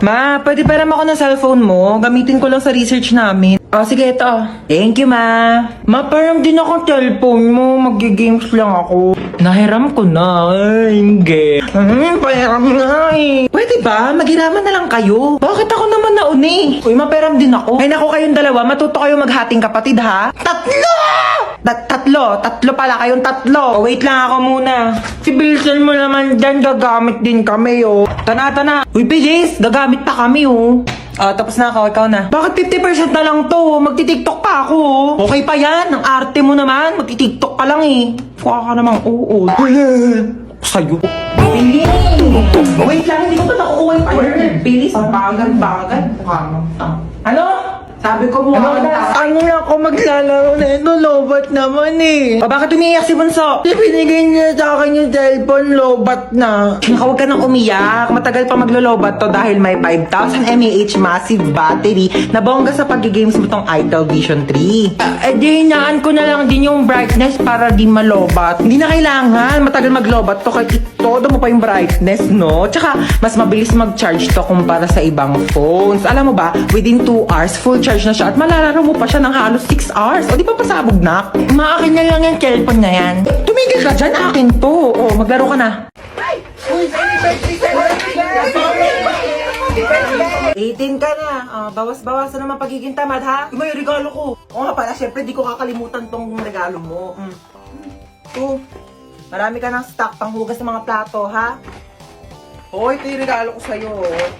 Ma, pwede pa naman ako ng cellphone mo? Gamitin ko lang sa research namin. Oh, sige, ito. Thank you, ma. Ma, parang din ako cellphone mo. Mag-games lang ako. Nahiram ko na. Ay, hindi. Pahiram na eh. Pwede ba? Maghiraman na lang kayo. Bakit ako naman nauni? Uy, maperam din ako. Ay, naku kayong dalawa. Matuto kayo maghating kapatid, ha? Tatlo! Tatlo pala kayong tatlo. Oh, wait lang ako muna. Si Bilson mo naman dyan, gagamit din kami, oh. Tana. Uy, bilis, gagamit pa kami, oh. Tapos na ako, ikaw na. Bakit 50% na lang to? Magti-tiktok pa ako, oh. Okay pa yan, ang arte mo naman. Magti-tiktok ka lang, eh. Kuha ka namang oo. Sa'yo. Bilis! Wait lang, hindi ko pa nakukuha yung word. Bilis, bagal. Ano? Sabi ko mo ano na ako maglalaro na ito, lobat naman eh. Bakit umiiyak si Bunso? Binigay niya sa akin yung cellphone, lobat na. Huwag ka nang umiyak. Matagal pa maglo-lobat to dahil may 5,000 mAh massive battery na bongga sa pag-games mo tong Itel Vision 3. Di hinaan ko na lang din yung brightness para di malobat. Hindi na kailangan matagal maglobat to kahit todo mo pa yung brightness, no? Tsaka mas mabilis mag-charge to kumpara sa ibang phones. Alam mo ba, within 2 hours, full charge na siya at malalaro mo pa siya ng halos 6 hours. O di pa pasabog na? Maakin na lang yung cellphone na yan. Tumigil ka dyan, akin to. O, maglaro ka na. 18 ka na. Bawas-bawasan naman pagiging tamad, ha? Yung may regalo ko. O nga pala, syempre di ko kakalimutan tong regalo mo. Marami ka ng stock panghugas ng mga plato, ha? Oo, ito yung regalo ko sa'yo.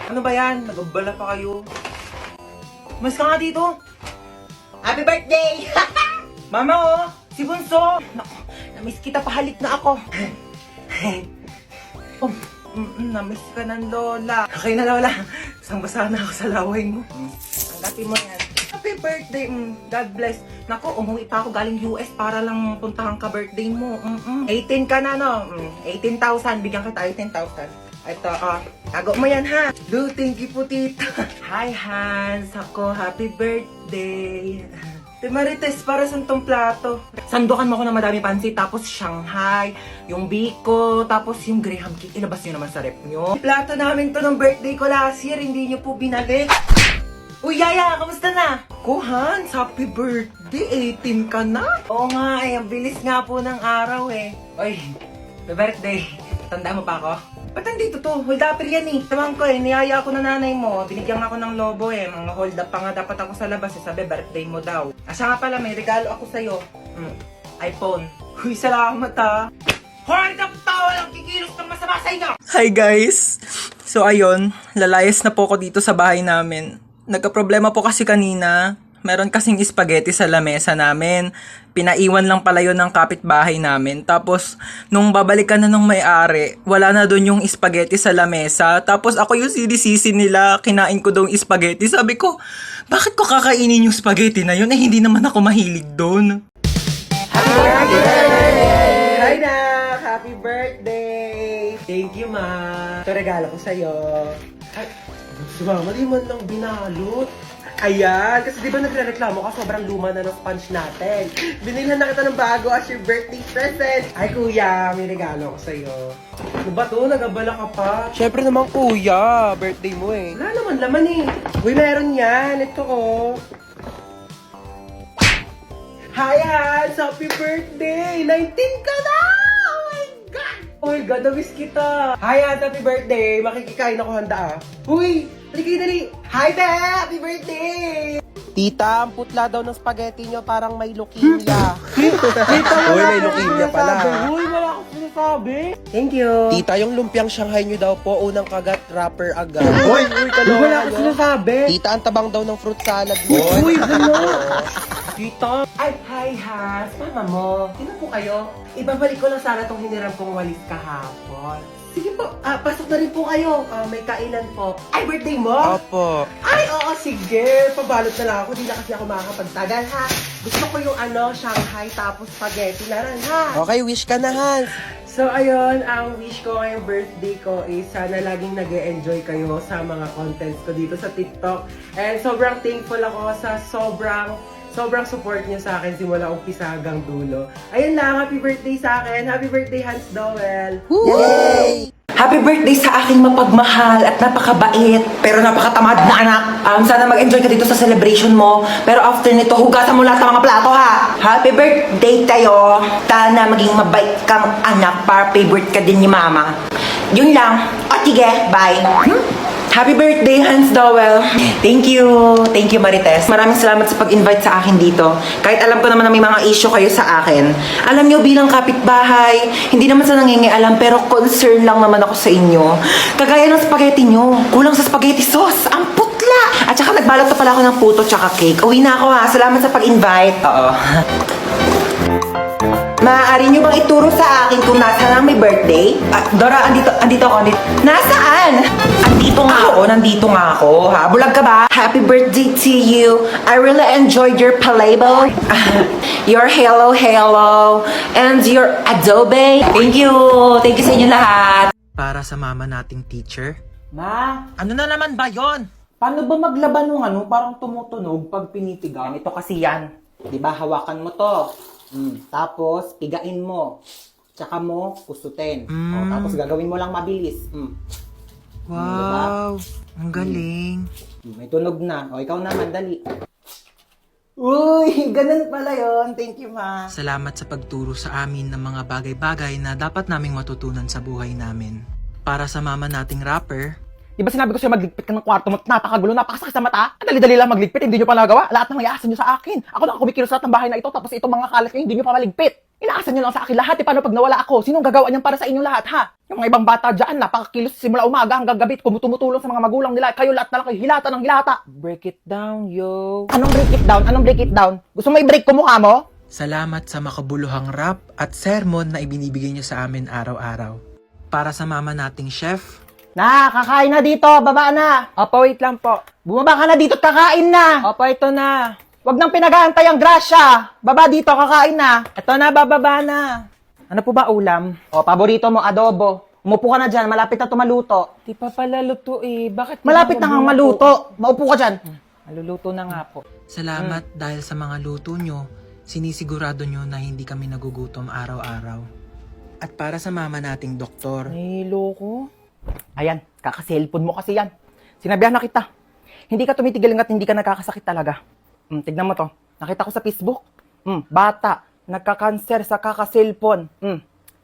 Ano ba yan? Nagabala pa kayo. Mas ka nga dito. Happy birthday! Mama, oh! Si Bunso! Naku, namiss kita, pahalik na ako. Namiss ka ng lola. Okay na, lola. Basang-basa na ako sa laway mo. Tanggapin mo yan. Happy birthday! God bless. Naku, umuwi pa ako galing US para lang puntahan ka birthday mo. 18 ka na, no? 18,000. Bigyan kita 18,000. Ito, tago mo yan, ha? Do, thank you po, tita. Hi, Hans. Ako, happy birthday. Marites, para sa tong plato. Sandukan mo ko ng madami pansit, tapos Shanghai, yung biko, tapos yung Graham cake. Ilabas nyo naman sa rep nyo. Plato namin to ng birthday ko last year, hindi nyo po binalik. Uy, Yaya, kamusta na? Ko, Hans, happy birthday. 18 ka na? Oo nga, ang bilis nga po ng araw eh. Uy, happy birthday. Tanda mo pa ako? Ba't nandito to? Hold up yan eh. Saman ko eh, niyaya ako ng nanay mo. Binigyan ako ng lobo eh. Mga hold up pa nga dapat ako sa labas eh. Sabi, birthday mo daw. Siya nga pala, may regalo ako sa'yo. iPhone. Uy, salamat ha. Hold up tao lang kikilos ng masama sa inyo! Hi guys! So ayun, lalayas na po ako dito sa bahay namin. Nagka-problema po kasi kanina. Meron kasing spaghetti sa lamesa namin. Pinaiwan lang pala yun ng kapitbahay namin. Tapos, nung babalikan na nung may-ari, wala na doon yung spaghetti sa lamesa. Tapos ako yung sinisisi nila, kinain ko daw yung spaghetti. Sabi ko, bakit ko kakainin yung spaghetti na yun? Eh, hindi naman ako mahilig doon. Happy birthday! Hi na! Happy birthday! Thank you, ma. Ito regalo ko sa'yo. Ay, si mama, di man lang binalot. Ayan, kasi di ba nagre-reklamo ka, sobrang luma na ng sponge natin. Binilhan na kita ng bago as your birthday present. Ay kuya, may regalo ko sa'yo. Ano ba to? Nagabala ka pa? Syempre naman kuya, birthday mo eh. Wala naman laman eh. Uy, meron yan. Ito ko. Hi Hans! Happy birthday! 19 ka na! Oh my God! Oh my God, na-miss kita. Hi Hans! Happy birthday! Makikikain ako handa ah. Uy! Dali! Hi, Te! Happy birthday! Tita, ang putla daw ng spaghetti nyo parang may leukemia. Tita, uy, may leukemia pala. Uy, wala akong sinasabi. Thank you. Tita, yung lumpiang Shanghai nyo daw po, unang kagat, wrapper agad. Uy, kalawang wala akong sinasabi. Tita, ang tabang daw ng fruit salad mo. Uy, gano'n. Tita. Ay, hi, Has. Mama mo. Sino po kayo? Ibabalik ko lang sana itong hiniram kong walis kahapon. Sige po, pasok na rin po kayo. May kainan po. Ay, birthday mo? Opo. Ay, oo, sige. Pabalot na lang ako. Di na kasi ako makakapagtagal, ha? Gusto ko yung Shanghai tapos spaghetti na rin, ha? Okay, wish ka na, Hans. So, ayun, ang wish ko ngayong birthday ko is sana laging nag-e-enjoy kayo sa mga contents ko dito sa TikTok. And sobrang thankful ako sa sobrang support niyo sa akin simula umpisa hanggang dulo. Ayun lang, happy birthday sa akin. Happy birthday, Hans Dowell. Yay! Happy birthday sa aking mapagmahal at napakabait pero napakatamad na anak. Sana mag-enjoy ka dito sa celebration mo. Pero after nito, hugasan mo lahat ng mga plato ha. Happy birthday tayo. Sana maging mabait kang anak para favorite ka din ni mama. Yun lang. O sige, bye. Happy birthday, Hans Dowell. Thank you. Thank you, Marites. Maraming salamat sa pag-invite sa akin dito. Kahit alam ko naman na may mga issue kayo sa akin. Alam nyo, bilang kapitbahay, hindi naman sa nangingialam, pero concern lang naman ako sa inyo. Kagaya ng spaghetti nyo. Kulang sa spaghetti sauce. Ang putla! At saka nagbalot pa pala ako ng puto tsaka cake. Uwi na ako ha. Salamat sa pag-invite. Oo. Maaari nyo bang ituro sa akin kung nasaan ang may birthday? Dora, andito ako. Nasaan? Nandito nga ako, ha? Bulag ka ba? Happy birthday to you. I really enjoyed your palabok. Your hello, and your adobe. Thank you sa inyo lahat. Para sa mama nating teacher. Ma, Ano na naman ba yon? paano ba maglaban ng parang tumutunog pag pinitigan? Ito kasi yan. Di ba, hawakan mo to. Tapos, pigain mo. Tsaka mo, kusutin. O, tapos gagawin mo lang mabilis. Wow, ang galing. May tunog na. O, ikaw naman, dali. Uy, ganun pala yon. Thank you, ma. Salamat sa pagturo sa amin ng mga bagay-bagay na dapat naming matutunan sa buhay namin. Para sa mama nating rapper, Di ba sinabi ko sa'yo magligpit ka ng kwarto mo at napakagulo, napakasakit sa mata? Ang dali-dali lang magligpit, hindi nyo pa nagawa. Lahat ng iasan nyo sa akin. Ako na kumikilos lahat ng bahay na ito, tapos itong mga kalat nyo, hindi nyo pa maligpit. Inaasan nyo lang sa akin lahat, paano pag nawala ako? Sinong gagawa niyan para sa inyo lahat, ha? Yung mga ibang bata dyan, napakakilos simula umaga hanggang gabi, tumutulong sa mga magulang nila. Kayo lahat na lang kayo, hilata ng hilata. Break it down, yo. Anong break it down? Anong break it down? Gusto mo i-break ko mukha mo? salamat sa makabuluhang rap at sermon na ibinibigay niyo sa amin araw-araw. Para sa mama nating chef, Kakain na dito, baba na. Opo, wait lang po. Bumaba ka na dito at kakain na. Opo, ito na. Huwag nang pinag-aantay ang grasya. Baba dito, kakain na. Ito na, bababa na. Ano po ba ulam? O, paborito mo, adobo. Umupo ka na dyan, malapit na tumaluto. Di pa pala luto eh. Bakit? Malapit na kang maluto. Maupo ka dyan. Maluluto na nga po. salamat dahil sa mga luto nyo, sinisigurado nyo na hindi kami nagugutom araw-araw. At para sa mama nating doktor, Nahilo ko. Ayan, kakaselfon mo kasi yan. Sinabihan na kita. Hindi ka tumitigil hanggat hindi ka nagkakasakit talaga. Tignan mo to. Nakita ko sa Facebook. Bata, nagka-cancer sa kakaselfon.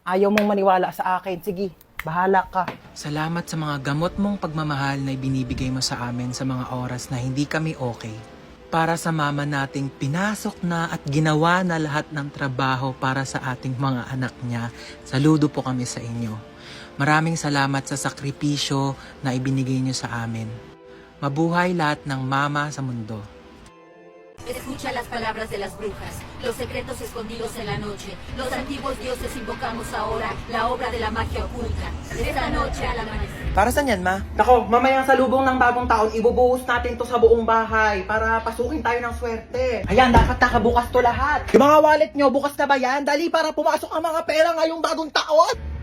Ayaw mong maniwala sa akin. Sige, bahala ka. salamat sa mga gamot mong pagmamahal na ibinibigay mo sa amin sa mga oras na hindi kami okay. Para sa mama nating pinasok na at ginawa na lahat ng trabaho para sa ating mga anak niya, saludo po kami sa inyo. Maraming salamat sa sakripisyo na ibinigay niyo sa amin. Mabuhay lahat ng mama sa mundo. Escucha las palabras de las brujas, los secretos escondidos en la noche. Los antiguos dioses invocamos ahora la obra de la magia oculta. Esta noche al amanecer. Para saan yan, ma? Nako, mamayang salubong ng bagong taon, ibubuhos natin to sa buong bahay para pasukin tayo ng swerte. Ayan, dapat nakabukas to lahat. Yung mga wallet nyo, bukas na ba yan? Dali para pumasok ang mga pera ngayong bagong taon.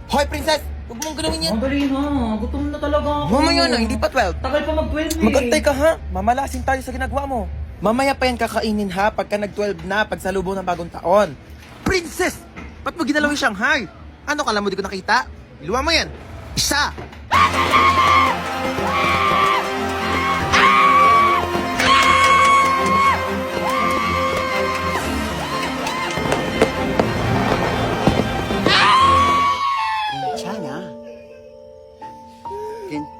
Hoy, princess! Huwag mong gawin yan! Ang dali na, gutom na talaga ako. Mamaya na, hindi pa 12. Tagal pa mag-12 eh. Magantay ka ha! Mamalasin tayo sa ginagawa mo. Mamaya pa yan kakainin ha pagka nag-12 na, pag salubong ng bagong taon. Princess! Ba't mo ginalaw yung Shanghai? Ano kala mo di ko nakita? Iluwa mo yan! Isa!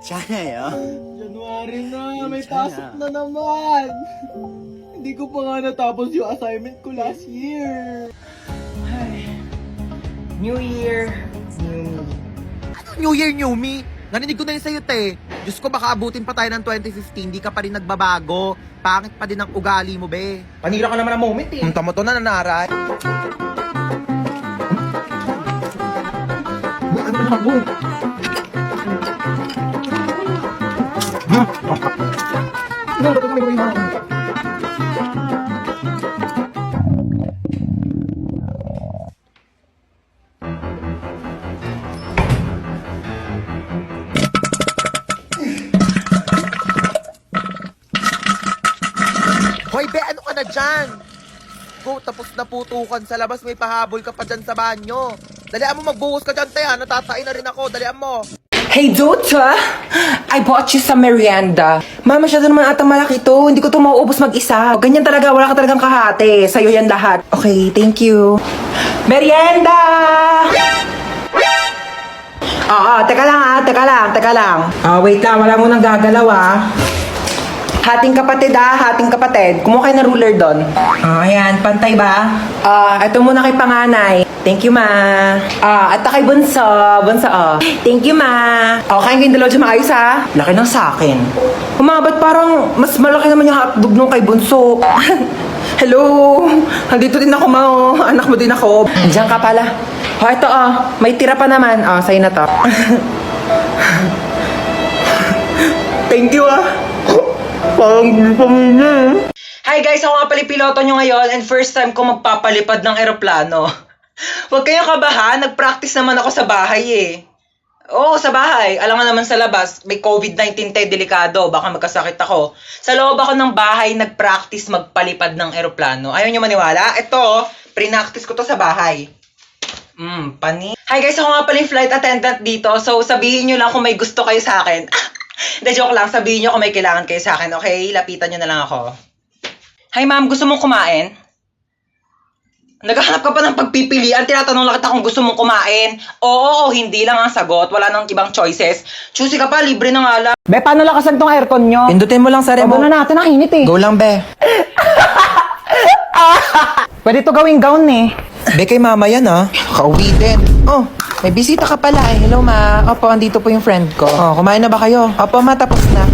괜찮아요. January na, may pasok na naman. Hindi ko pa nga natapos yung assignment ko last year. New Year, New Me. New Year, New Me! Narinig ko na yun sa'yo, te. Diyos ko, baka abutin pa tayo ng 2015, di ka pa rin nagbabago. Pangit pa din ang ugali mo, be. Panira ka naman ng moment eh. Punta mo to na nanaray. Hoy, be, ano ka na dyan? Go, tapos na putukan sa labas, may pahabol ka pa dyan sa banyo. Dalian mo, magbuhos ka dyan, te, ha? Natatain na rin ako. Dalian mo. Hey, Dota! I bought you some merienda. Ma, masyado naman atang malaki to. Hindi ko to mauubos mag-isa. Ganyan talaga, wala ka talagang kahati. Sa'yo yan lahat. Okay, thank you. Merienda! Teka lang. Wait lang, wala mo nang gagalaw Hating kapatid. Kumuha kayo ng ruler doon. Ayan, pantay ba? Ito muna kay panganay. Thank you, ma. At kay bunso. Thank you, ma. Kain kayong dalawa dyan maayos, ha? Laki ng sakin. Ba't parang mas malaki naman yung hotdog nung kay bunso? Hello! Andito din ako, ma. Anak mo din ako. Andiyan ka pala. Ito, may tira pa naman. Sa'yo na to. Thank you, Parang pamilya. Hi guys, ako nga pala yung piloto nyo ngayon and first time ko magpapalipad ng eroplano. Huwag kayong kabahan, nag-practice naman ako sa bahay Oo, sa bahay. Alam nga naman sa labas, may COVID-19 tayo, delikado. Baka magkasakit ako. Sa loob ako ng bahay, nag-practice magpalipad ng eroplano. Ayaw nyo maniwala? Ito, pre-practice ko to sa bahay. Hi guys, ako nga pala yung flight attendant dito. So, sabihin nyo lang kung may gusto kayo sa akin. Hindi, joke lang. Sabihin nyo kung may kailangan kayo sa akin, okay? Lapitan nyo na lang ako. Hi ma'am, gusto mong kumain? Naghahanap ka pa ng pagpipilian. Tinatanong lang kita kung gusto mong kumain. Oo, hindi lang ang sagot. Wala nang ibang choices. Choosy ka pa, libre na nga lang. Be, paano lakasan tong aircon nyo? Pindutin mo lang sa remote. na natin, ang init Go lang, be. Pwede to gawing gown Be, kay mama yan, Kauwi din. May bisita ka pala Hello, ma. Opo, andito po yung friend ko. Kumain na ba kayo? Opo, ma, tapos na.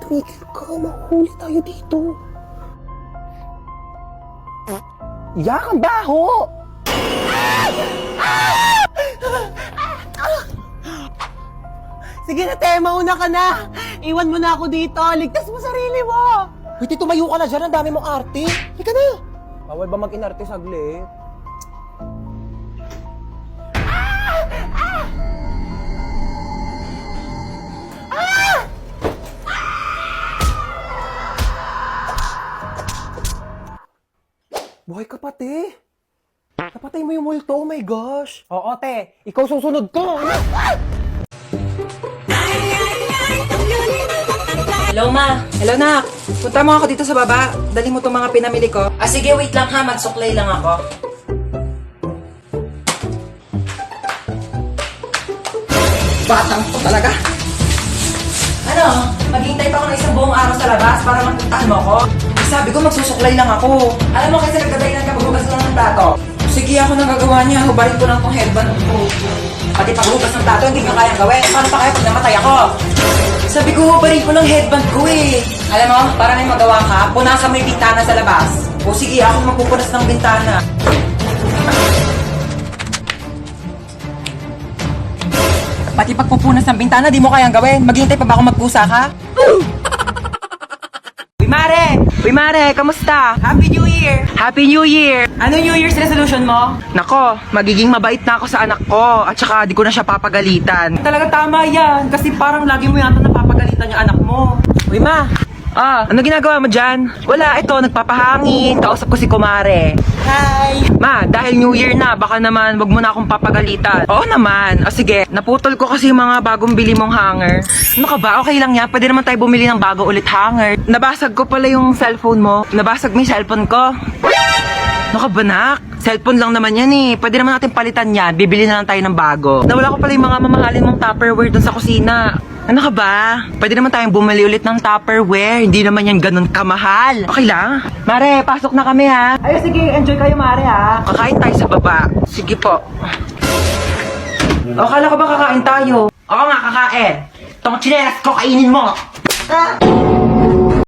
Tumigil ka, mahuli tayo dito. Yak, ang baho! Sige na, te, mauna ka na. Iwan mo na ako dito. Ligtas mo sarili mo. Wait, tumayo ka na dyan. Ang dami mong arte. Halika na. Bawal ba mag-inarte saglit? Buhay ka pa, te. Napatay mo yung multo. Oh my gosh. Oo, te. Ikaw susunod ko. Hello, ma. Hello, nak. Punta mo ako dito sa baba. Dali mo itong mga pinamili ko. Sige, wait lang ha. Magsuklay lang ako. Batang to talaga. Ano? Maghintay pa ako ng isang buong araw sa labas para magpuntahan mo ako? Sabi ko, magsusuklay lang ako. Alam mo, kasi nagdadahilan ka, paghugas lang ng plato. Sige, ako nang gagawa niya. Hubarin ko lang tong headband ko. Pati paghugas ng plato, hindi nyo kayang gawin. Paano pa kaya pag namatay ako? Sabi ko, hubarin ko lang headband ko Alam mo, para na yung magawa ka, punasan mo yung bintana sa labas. O sige, ako magpupunas ng bintana. Pati pagpupunas ng bintana, di mo kayang gawin. Maghintay pa ba ako magpusa ka? Uy, Mare, kamusta? Happy New Year! Happy New Year! Ano New Year's resolution mo? Nako, magiging mabait na ako sa anak ko at saka di ko na siya papagalitan. Talaga tama yan, kasi parang lagi mo yata napapagalitan yung anak mo. Uy, Ma! Ano ginagawa mo dyan? Wala, ito, nagpapahangin. Kausap ko si Kumare. Hi! Ma, dahil New Year na, baka naman wag mo na akong papagalitan. Oo naman. Sige, naputol ko kasi yung mga bagong bili mong hanger. Ano ka ba? Okay lang yan. Pwede naman tayo bumili ng bago ulit hanger. Nabasag ko pala yung cellphone mo. Nabasag mo yung cellphone ko. Ano ka ba, nak? Cellphone lang naman yan Pwede naman natin palitan yan. Bibili na lang tayo ng bago. Nawala ko pala yung mga mamahalin mong Tupperware dun sa kusina. Ano ka ba? Pwede naman tayong bumili ulit ng Tupperware. Hindi naman yan ganun kamahal. Okay lang? Mare, pasok na kami ha. Ay, sige. Enjoy kayo, Mare ha. Kakain tayo sa baba. Sige po. Akala ko ba kakain tayo? Oo nga, kakain. Tong chinelas ko, kainin mo.